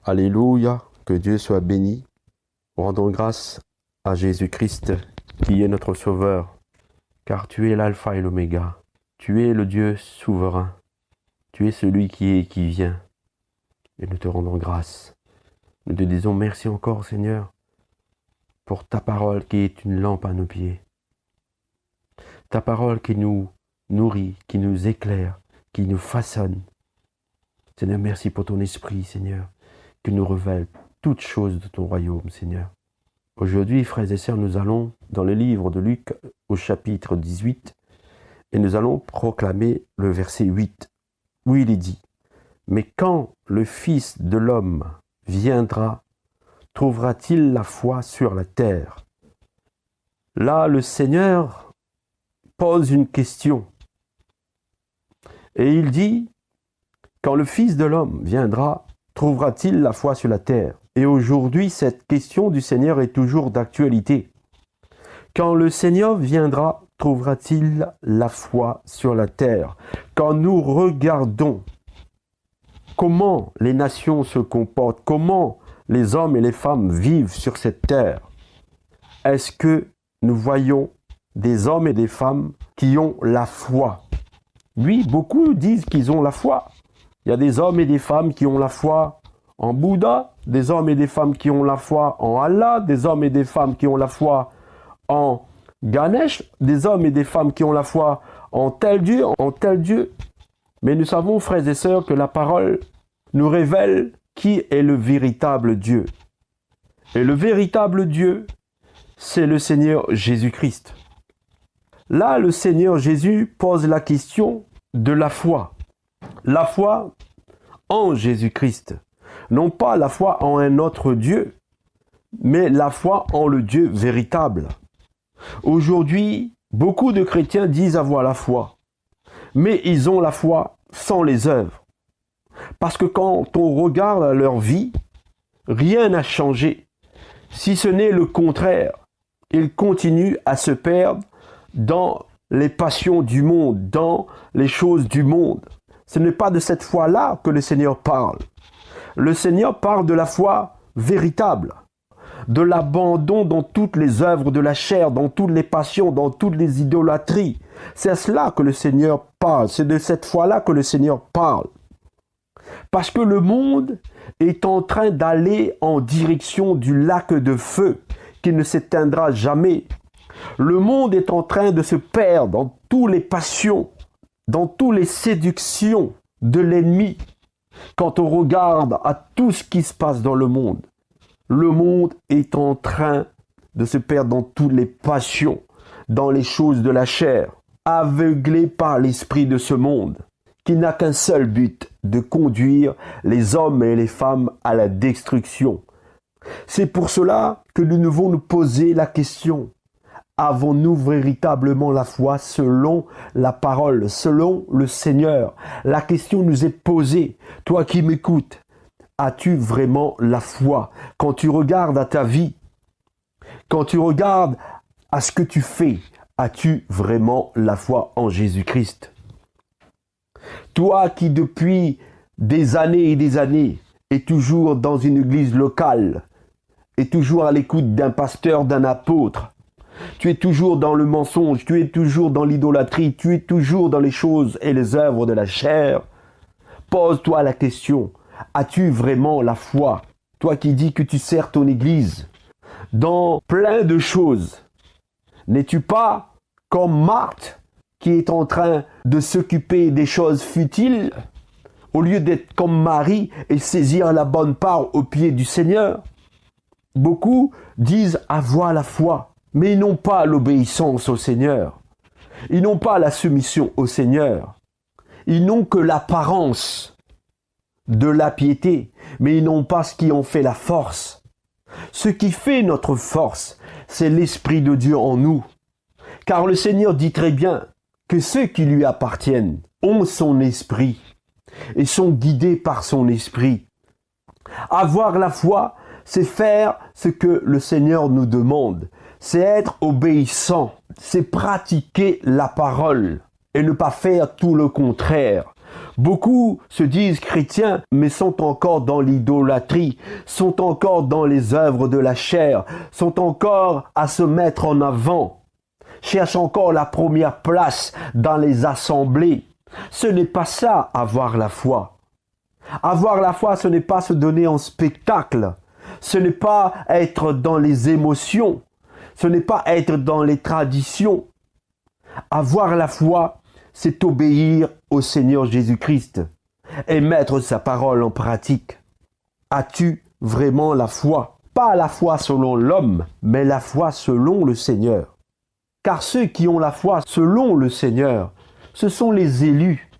Alléluia, que Dieu soit béni. Rendons grâce à Jésus-Christ, qui est notre Sauveur, car tu es l'alpha et l'oméga. Tu es le Dieu souverain. Tu es celui qui est et qui vient. Et nous te rendons grâce. Nous te disons merci encore, Seigneur, pour ta parole qui est une lampe à nos pieds. Ta parole qui nous nourrit, qui nous éclaire, qui nous façonne. Seigneur, merci pour ton esprit, Seigneur, qui nous révèle toutes choses de ton royaume, Seigneur. Aujourd'hui, frères et sœurs, nous allons dans le livre de Luc au chapitre 18 et nous allons proclamer le verset 8 où il est dit « Mais quand le Fils de l'homme viendra, trouvera-t-il la foi sur la terre ?» Là, le Seigneur pose une question et il dit « Quand le Fils de l'homme viendra, trouvera-t-il la foi sur la terre ?» Et aujourd'hui, cette question du Seigneur est toujours d'actualité. Quand le Seigneur viendra, trouvera-t-il la foi sur la terre? Quand nous regardons comment les nations se comportent, comment les hommes et les femmes vivent sur cette terre, est-ce que nous voyons des hommes et des femmes qui ont la foi? Oui, beaucoup disent qu'ils ont la foi. Il y a des hommes et des femmes qui ont la foi en Bouddha, des hommes et des femmes qui ont la foi en Allah, des hommes et des femmes qui ont la foi en Ganesh, des hommes et des femmes qui ont la foi en tel Dieu, en tel Dieu. Mais nous savons, frères et sœurs, que la parole nous révèle qui est le véritable Dieu. Et le véritable Dieu, c'est le Seigneur Jésus-Christ. Là, le Seigneur Jésus pose la question de la foi. La foi en Jésus-Christ. Non pas la foi en un autre Dieu, mais la foi en le Dieu véritable. Aujourd'hui, beaucoup de chrétiens disent avoir la foi, mais ils ont la foi sans les œuvres. Parce que quand on regarde leur vie, rien n'a changé, si ce n'est le contraire. Ils continuent à se perdre dans les passions du monde, dans les choses du monde. Ce n'est pas de cette foi-là que le Seigneur parle. Le Seigneur parle de la foi véritable, de l'abandon dans toutes les œuvres de la chair, dans toutes les passions, dans toutes les idolâtries. C'est à cela que le Seigneur parle, c'est de cette foi-là que le Seigneur parle. Parce que le monde est en train d'aller en direction du lac de feu qui ne s'éteindra jamais. Le monde est en train de se perdre dans toutes les passions, dans toutes les séductions de l'ennemi. Quand on regarde à tout ce qui se passe dans le monde est en train de se perdre dans toutes les passions, dans les choses de la chair, aveuglé par l'esprit de ce monde, qui n'a qu'un seul but, de conduire les hommes et les femmes à la destruction. C'est pour cela que nous devons nous poser la question: avons-nous véritablement la foi selon la parole, selon le Seigneur? La question nous est posée. Toi qui m'écoutes, as-tu vraiment la foi? Quand tu regardes à ta vie, quand tu regardes à ce que tu fais, as-tu vraiment la foi en Jésus-Christ? Toi qui depuis des années et des années es toujours dans une église locale, es toujours à l'écoute d'un pasteur, d'un apôtre, tu es toujours dans le mensonge, tu es toujours dans l'idolâtrie, tu es toujours dans les choses et les œuvres de la chair. Pose-toi la question, as-tu vraiment la foi? Toi qui dis que tu sers ton église dans plein de choses, n'es-tu pas comme Marthe qui est en train de s'occuper des choses futiles au lieu d'être comme Marie et saisir la bonne part aux pieds du Seigneur? Beaucoup disent avoir la foi, mais ils n'ont pas l'obéissance au Seigneur. Ils n'ont pas la soumission au Seigneur. Ils n'ont que l'apparence de la piété, mais ils n'ont pas ce qui en fait la force. Ce qui fait notre force, c'est l'Esprit de Dieu en nous. Car le Seigneur dit très bien que ceux qui lui appartiennent ont son esprit et sont guidés par son esprit. Avoir la foi, c'est faire ce que le Seigneur nous demande. C'est être obéissant, c'est pratiquer la parole et ne pas faire tout le contraire. Beaucoup se disent chrétiens, mais sont encore dans l'idolâtrie, sont encore dans les œuvres de la chair, sont encore à se mettre en avant, cherchent encore la première place dans les assemblées. Ce n'est pas ça, avoir la foi. Avoir la foi, ce n'est pas se donner en spectacle. Ce n'est pas être dans les émotions. Ce n'est pas être dans les traditions. Avoir la foi, c'est obéir au Seigneur Jésus-Christ et mettre sa parole en pratique. As-tu vraiment la foi? Pas la foi selon l'homme, mais la foi selon le Seigneur. Car ceux qui ont la foi selon le Seigneur, ce sont les élus,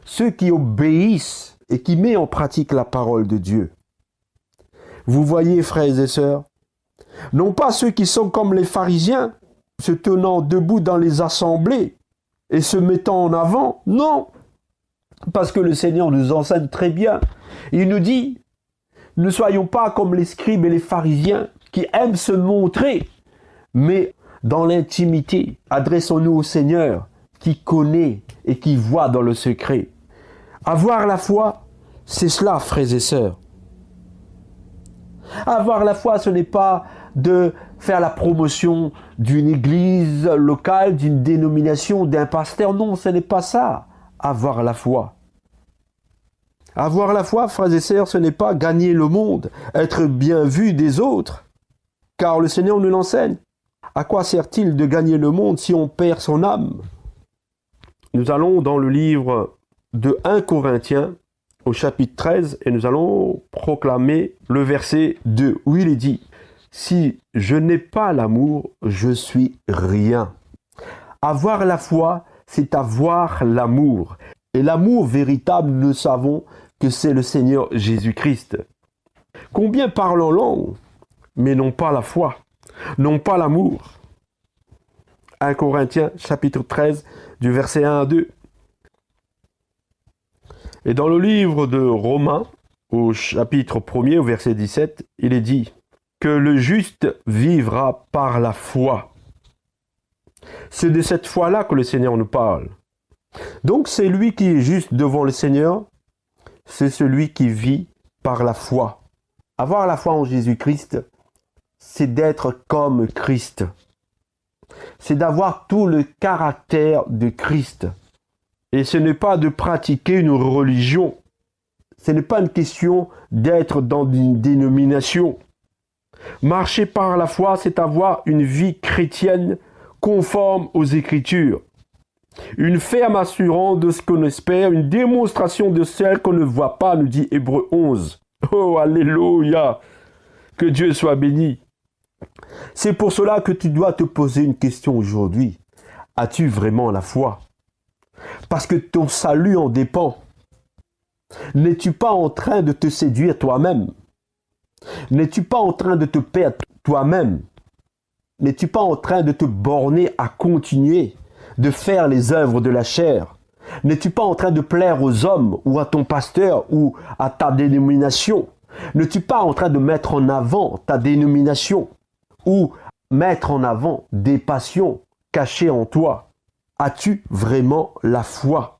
ceux qui obéissent et qui mettent en pratique la parole de Dieu. Vous voyez, frères et sœurs, non pas ceux qui sont comme les pharisiens, se tenant debout dans les assemblées et se mettant en avant, non, parce que le Seigneur nous enseigne très bien. Il nous dit, ne soyons pas comme les scribes et les pharisiens qui aiment se montrer, mais dans l'intimité, adressons-nous au Seigneur qui connaît et qui voit dans le secret. Avoir la foi, c'est cela, frères et sœurs. Avoir la foi, ce n'est pas de faire la promotion d'une église locale, d'une dénomination, d'un pasteur. Non, ce n'est pas ça, avoir la foi. Avoir la foi, frères et sœurs, ce n'est pas gagner le monde, être bien vu des autres, car le Seigneur nous l'enseigne. À quoi sert-il de gagner le monde si on perd son âme? Nous allons dans le livre de 1 Corinthiens, au chapitre 13, et nous allons proclamer le verset 2, où il est dit « Si je n'ai pas l'amour, je suis rien. » Avoir la foi, c'est avoir l'amour. Et l'amour véritable, nous savons que c'est le Seigneur Jésus-Christ. Combien parlent en langue, mais n'ont pas la foi, n'ont pas l'amour. 1 Corinthiens, chapitre 13, du verset 1 à 2. Et dans le livre de Romains, au chapitre 1er, au verset 17, il est dit que le juste vivra par la foi. C'est de cette foi-là que le Seigneur nous parle. Donc c'est lui qui est juste devant le Seigneur, c'est celui qui vit par la foi. Avoir la foi en Jésus-Christ, c'est d'être comme Christ. C'est d'avoir tout le caractère de Christ. Et ce n'est pas de pratiquer une religion. Ce n'est pas une question d'être dans une dénomination. Marcher par la foi, c'est avoir une vie chrétienne conforme aux Écritures. Une ferme assurance de ce qu'on espère, une démonstration de celle qu'on ne voit pas, nous dit Hébreux 11. Oh, alléluia! Que Dieu soit béni. C'est pour cela que tu dois te poser une question aujourd'hui. As-tu vraiment la foi? Parce que ton salut en dépend. N'es-tu pas en train de te séduire toi-même? N'es-tu pas en train de te perdre toi-même? N'es-tu pas en train de te borner à continuer de faire les œuvres de la chair? N'es-tu pas en train de plaire aux hommes ou à ton pasteur ou à ta dénomination? N'es-tu pas en train de mettre en avant ta dénomination ou mettre en avant des passions cachées en toi? As-tu vraiment la foi?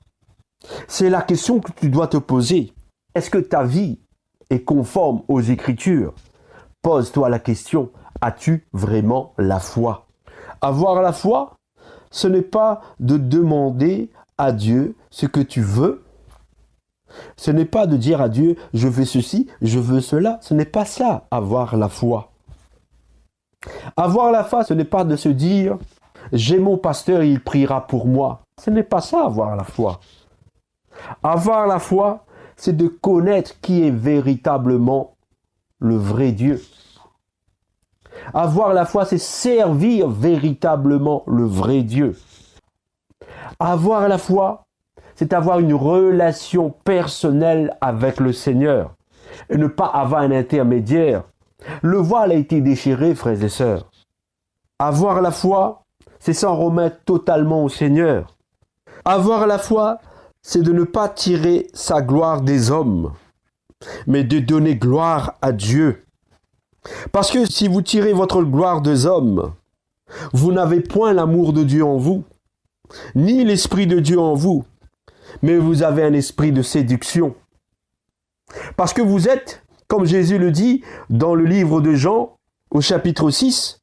C'est la question que tu dois te poser. Est-ce que ta vie est conforme aux Écritures? Pose-toi la question, as-tu vraiment la foi? Avoir la foi, ce n'est pas de demander à Dieu ce que tu veux. Ce n'est pas de dire à Dieu, je veux ceci, je veux cela. Ce n'est pas ça, avoir la foi. Avoir la foi, ce n'est pas de se dire, j'ai mon pasteur et il priera pour moi. Ce n'est pas ça, avoir la foi. Avoir la foi, c'est de connaître qui est véritablement le vrai Dieu. Avoir la foi, c'est servir véritablement le vrai Dieu. Avoir la foi, c'est avoir une relation personnelle avec le Seigneur et ne pas avoir un intermédiaire. Le voile a été déchiré, frères et sœurs. Avoir la foi, c'est s'en remettre totalement au Seigneur. Avoir la foi, c'est de ne pas tirer sa gloire des hommes, mais de donner gloire à Dieu. Parce que si vous tirez votre gloire des hommes, vous n'avez point l'amour de Dieu en vous, ni l'Esprit de Dieu en vous. mais vous avez un esprit de séduction. Parce que vous êtes, comme Jésus le dit dans le livre de Jean, au chapitre 6,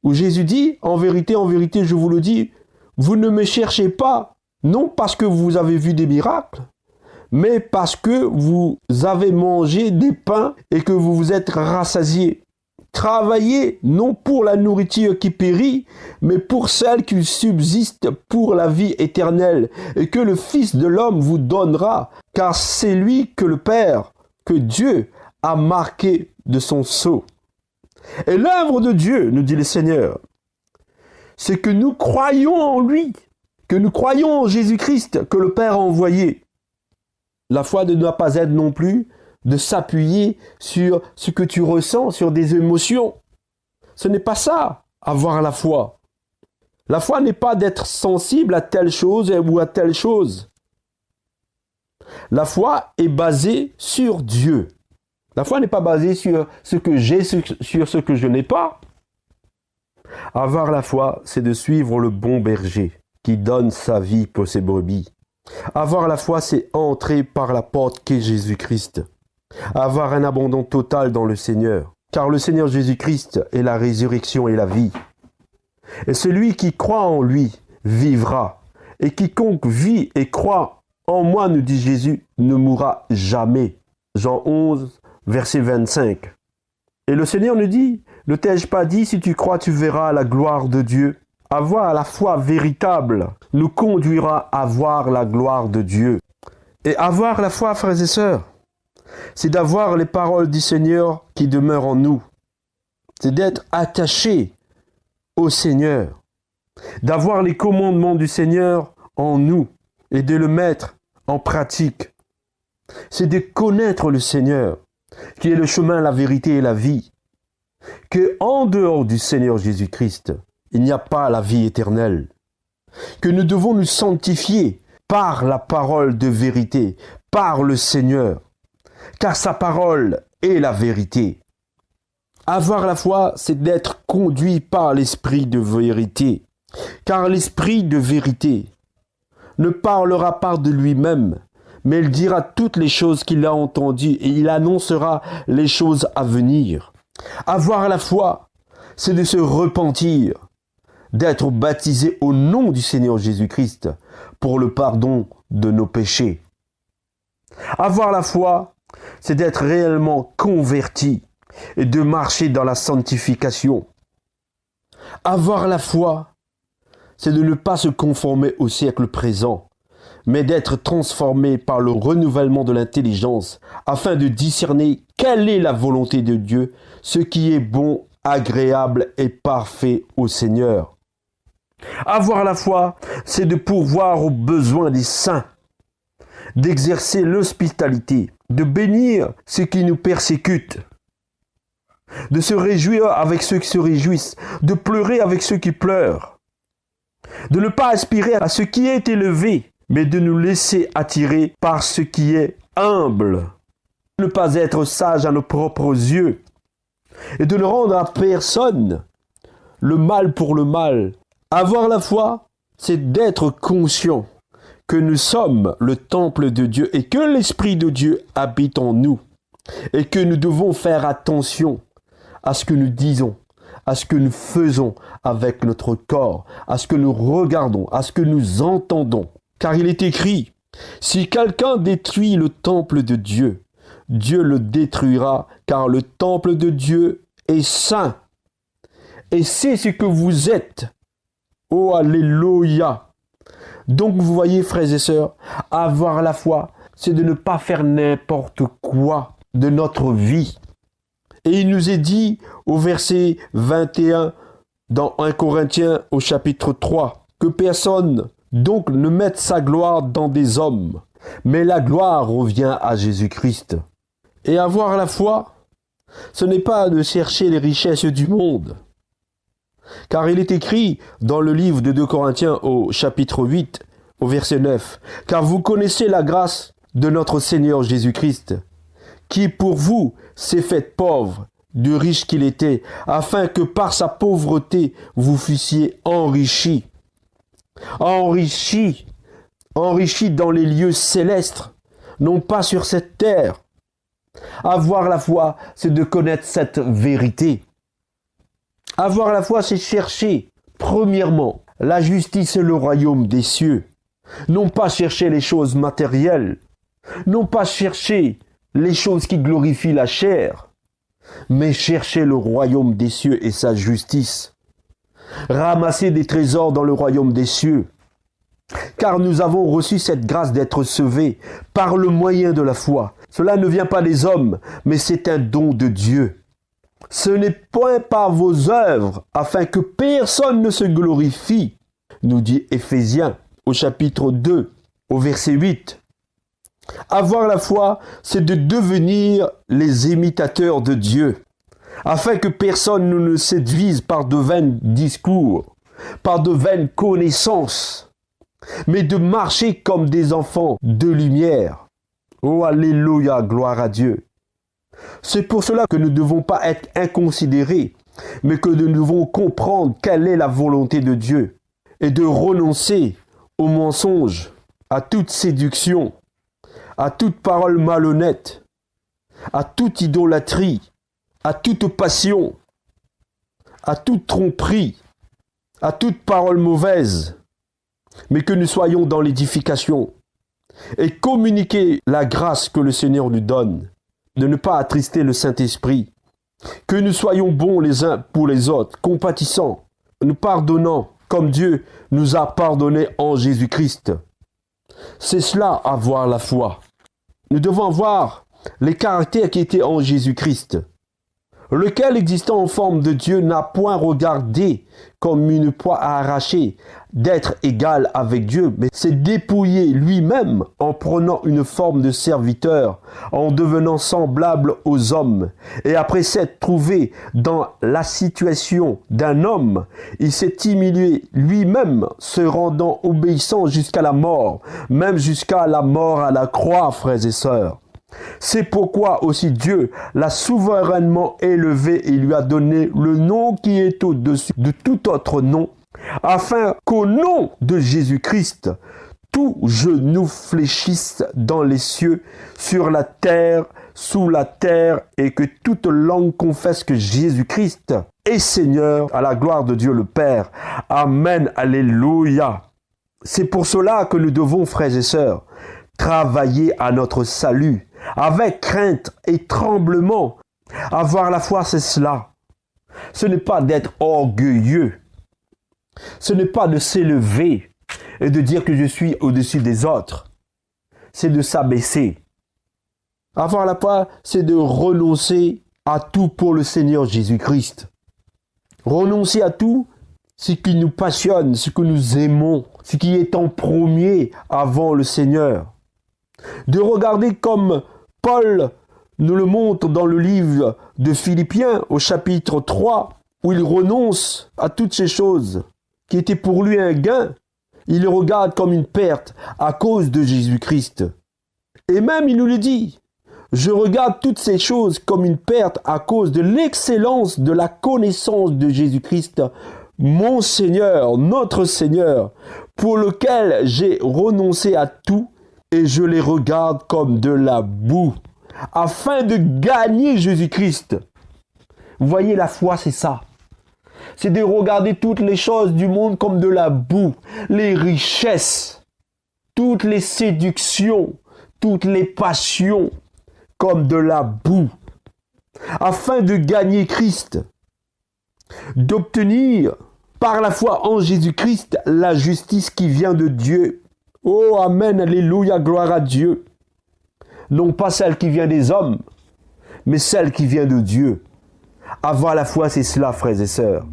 où Jésus dit, en vérité, je vous le dis, vous ne me cherchez pas, non parce que vous avez vu des miracles, mais parce que vous avez mangé des pains et que vous vous êtes rassasiés. Travaillez non pour la nourriture qui périt, mais pour celle qui subsiste pour la vie éternelle, et que le Fils de l'homme vous donnera, car c'est lui que le Père, que Dieu a marqué de son sceau. Et l'œuvre de Dieu, nous dit le Seigneur, c'est que nous croyons en lui, que nous croyons en Jésus-Christ, que le Père a envoyé. La foi ne doit pas être non plus de s'appuyer sur ce que tu ressens, sur des émotions. Ce n'est pas ça, avoir la foi. La foi n'est pas d'être sensible à telle chose ou à telle chose. La foi est basée sur Dieu. La foi n'est pas basée sur ce que j'ai, sur ce que je n'ai pas. Avoir la foi, c'est de suivre le bon berger qui donne sa vie pour ses brebis. Avoir la foi, c'est entrer par la porte qu'est Jésus-Christ. Avoir un abandon total dans le Seigneur. Car le Seigneur Jésus-Christ est la résurrection et la vie. Et celui qui croit en lui vivra. Et quiconque vit et croit en moi, nous dit Jésus, ne mourra jamais. Jean 11, verset 25. Et le Seigneur nous dit, ne t'ai-je pas dit, si tu crois, tu verras la gloire de Dieu. Avoir la foi véritable nous conduira à voir la gloire de Dieu. Et avoir la foi, frères et sœurs, c'est d'avoir les paroles du Seigneur qui demeurent en nous. C'est d'être attaché au Seigneur. D'avoir les commandements du Seigneur en nous et de le mettre en pratique. C'est de connaître le Seigneur, qui est le chemin, la vérité et la vie. Que en dehors du Seigneur Jésus-Christ, il n'y a pas la vie éternelle. Que nous devons nous sanctifier par la parole de vérité, par le Seigneur. Car sa parole est la vérité. Avoir la foi, c'est d'être conduit par l'esprit de vérité. Car l'esprit de vérité ne parlera pas de lui-même, mais il dira toutes les choses qu'il a entendues et il annoncera les choses à venir. Avoir la foi, c'est de se repentir, d'être baptisé au nom du Seigneur Jésus-Christ pour le pardon de nos péchés. Avoir la foi, c'est d'être réellement converti et de marcher dans la sanctification. Avoir la foi, c'est de ne pas se conformer au siècle présent, mais d'être transformé par le renouvellement de l'intelligence afin de discerner quelle est la volonté de Dieu, ce qui est bon, agréable et parfait au Seigneur. Avoir la foi, c'est de pourvoir aux besoins des saints, d'exercer l'hospitalité, de bénir ceux qui nous persécutent, de se réjouir avec ceux qui se réjouissent, de pleurer avec ceux qui pleurent, de ne pas aspirer à ce qui est élevé, mais de nous laisser attirer par ce qui est humble, de ne pas être sage à nos propres yeux, et de ne rendre à personne le mal pour le mal. Avoir la foi, c'est d'être conscient que nous sommes le temple de Dieu et que l'Esprit de Dieu habite en nous et que nous devons faire attention à ce que nous disons, à ce que nous faisons avec notre corps, à ce que nous regardons, à ce que nous entendons. Car il est écrit, si quelqu'un détruit le temple de Dieu, Dieu le détruira, car le temple de Dieu est saint. Et c'est ce que vous êtes. Oh, alléluia! Donc vous voyez, frères et sœurs, avoir la foi, c'est de ne pas faire n'importe quoi de notre vie. Et il nous est dit au verset 21 dans 1 Corinthiens au chapitre 3, que personne donc ne mette sa gloire dans des hommes, mais la gloire revient à Jésus-Christ. Et avoir la foi, ce n'est pas de chercher les richesses du monde. Car il est écrit dans le livre de 2 Corinthiens au chapitre 8, au verset 9, « Car vous connaissez la grâce de notre Seigneur Jésus-Christ, qui pour vous s'est fait pauvre, du riche qu'il était, afin que par sa pauvreté vous fussiez enrichis. » Enrichis enrichi dans les lieux célestes, non pas sur cette terre. Avoir la foi, c'est de connaître cette vérité. Avoir la foi, c'est chercher, premièrement, la justice et le royaume des cieux. Non pas chercher les choses matérielles, non pas chercher les choses qui glorifient la chair, mais chercher le royaume des cieux et sa justice. Ramasser des trésors dans le royaume des cieux. Car nous avons reçu cette grâce d'être sauvés par le moyen de la foi. Cela ne vient pas des hommes, mais c'est un don de Dieu. Ce n'est point par vos œuvres, afin que personne ne se glorifie, nous dit Éphésiens au chapitre 2, au verset 8. Avoir la foi, c'est de devenir les imitateurs de Dieu, afin que personne ne nous séduise par de vains discours, par de vaines connaissances, mais de marcher comme des enfants de lumière. Oh, alléluia, gloire à Dieu. C'est pour cela que nous ne devons pas être inconsidérés, mais que nous devons comprendre quelle est la volonté de Dieu et de renoncer aux mensonges, à toute séduction, à toute parole malhonnête, à toute idolâtrie, à toute passion, à toute tromperie, à toute parole mauvaise, mais que nous soyons dans l'édification et communiquer la grâce que le Seigneur nous donne, de ne pas attrister le Saint-Esprit, que nous soyons bons les uns pour les autres, compatissants, nous pardonnant comme Dieu nous a pardonné en Jésus-Christ. C'est cela, avoir la foi. Nous devons avoir les caractères qui étaient en Jésus-Christ, lequel, existant en forme de Dieu, n'a point regardé comme une proie à arracher d'être égal avec Dieu, mais s'est dépouillé lui-même en prenant une forme de serviteur, en devenant semblable aux hommes. Et après s'être trouvé dans la situation d'un homme, il s'est humilié lui-même, se rendant obéissant jusqu'à la mort, même jusqu'à la mort à la croix, frères et sœurs. C'est pourquoi aussi Dieu l'a souverainement élevé et lui a donné le nom qui est au-dessus de tout autre nom, afin qu'au nom de Jésus-Christ, tout genou fléchisse dans les cieux, sur la terre, sous la terre, et que toute langue confesse que Jésus-Christ est Seigneur, à la gloire de Dieu le Père. Amen, alléluia. C'est pour cela que nous devons, frères et sœurs, travailler à notre salut, avec crainte et tremblement. Avoir la foi, c'est cela. Ce n'est pas d'être orgueilleux. Ce n'est pas de s'élever et de dire que je suis au-dessus des autres. C'est de s'abaisser. Avoir la foi, c'est de renoncer à tout pour le Seigneur Jésus-Christ. Renoncer à tout, ce qui nous passionne, ce que nous aimons, ce qui est en premier avant le Seigneur. De regarder comme Paul nous le montre dans le livre de Philippiens au chapitre 3, où il renonce à toutes ces choses qui étaient pour lui un gain. Il le regarde comme une perte à cause de Jésus-Christ. Et même il nous le dit, je regarde toutes ces choses comme une perte à cause de l'excellence de la connaissance de Jésus-Christ, mon Seigneur, notre Seigneur, pour lequel j'ai renoncé à tout et je les regarde comme de la boue, afin de gagner Jésus-Christ. Vous voyez, la foi, c'est ça. C'est de regarder toutes les choses du monde comme de la boue, les richesses, toutes les séductions, toutes les passions comme de la boue, afin de gagner Christ, d'obtenir par la foi en Jésus-Christ la justice qui vient de Dieu. Oh, amen, alléluia, gloire à Dieu. Non pas celle qui vient des hommes, mais celle qui vient de Dieu. Avoir la foi, c'est cela, frères et sœurs.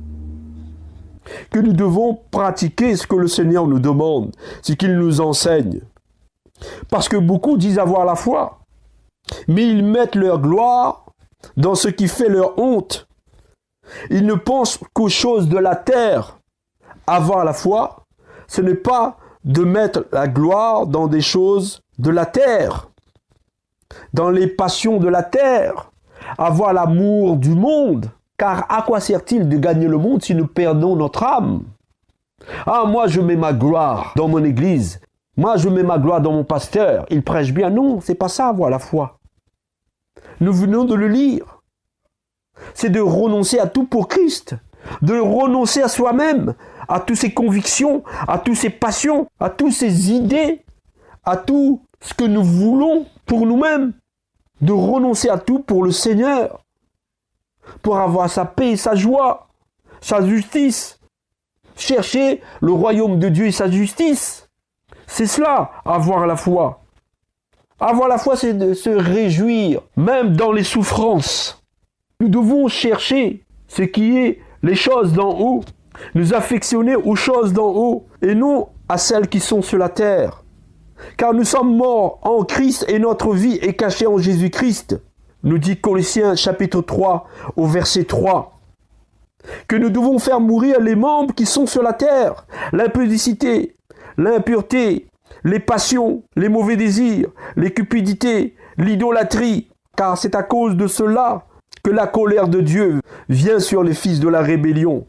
Que nous devons pratiquer ce que le Seigneur nous demande, ce qu'il nous enseigne. Parce que beaucoup disent avoir la foi, mais ils mettent leur gloire dans ce qui fait leur honte. Ils ne pensent qu'aux choses de la terre. Avoir la foi, ce n'est pas de mettre la gloire dans des choses de la terre, dans les passions de la terre, avoir l'amour du monde. Car à quoi sert-il de gagner le monde si nous perdons notre âme? Ah, moi je mets ma gloire dans mon église, Moi, je mets ma gloire dans mon pasteur, il prêche bien. Non, c'est pas ça, avoir la foi. Nous venons de le lire. C'est de renoncer à tout pour Christ, de renoncer à soi-même, à toutes ses convictions, à toutes ses passions, à toutes ses idées, à tout ce que nous voulons pour nous-mêmes, de renoncer à tout pour le Seigneur, pour avoir sa paix, sa joie, sa justice. Chercher le royaume de Dieu et sa justice. C'est cela, avoir la foi. Avoir la foi, c'est de se réjouir, même dans les souffrances. Nous devons chercher ce qui est les choses d'en haut, nous affectionner aux choses d'en haut, et non à celles qui sont sur la terre. Car nous sommes morts en Christ et notre vie est cachée en Jésus-Christ. Nous dit Colossiens chapitre 3 au verset 3. Que nous devons faire mourir les membres qui sont sur la terre, l'impudicité, l'impureté, les passions, les mauvais désirs, les cupidités, l'idolâtrie, car c'est à cause de cela que la colère de Dieu vient sur les fils de la rébellion.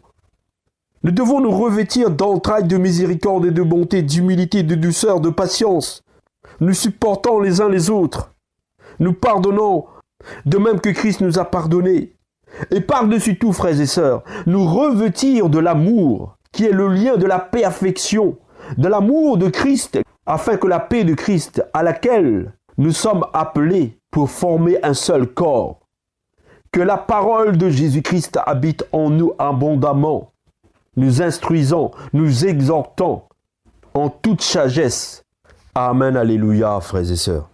Nous devons nous revêtir d'entrailles de miséricorde et de bonté, d'humilité, de douceur, de patience, nous supportant les uns les autres, nous pardonnons, de même que Christ nous a pardonnés. Et par-dessus tout, frères et sœurs, nous revêtir de l'amour, qui est le lien de la perfection, de l'amour de Christ, afin que la paix de Christ, à laquelle nous sommes appelés pour former un seul corps, que la parole de Jésus-Christ habite en nous abondamment, nous instruisant, nous exhortant en toute sagesse. Amen, alléluia, frères et sœurs.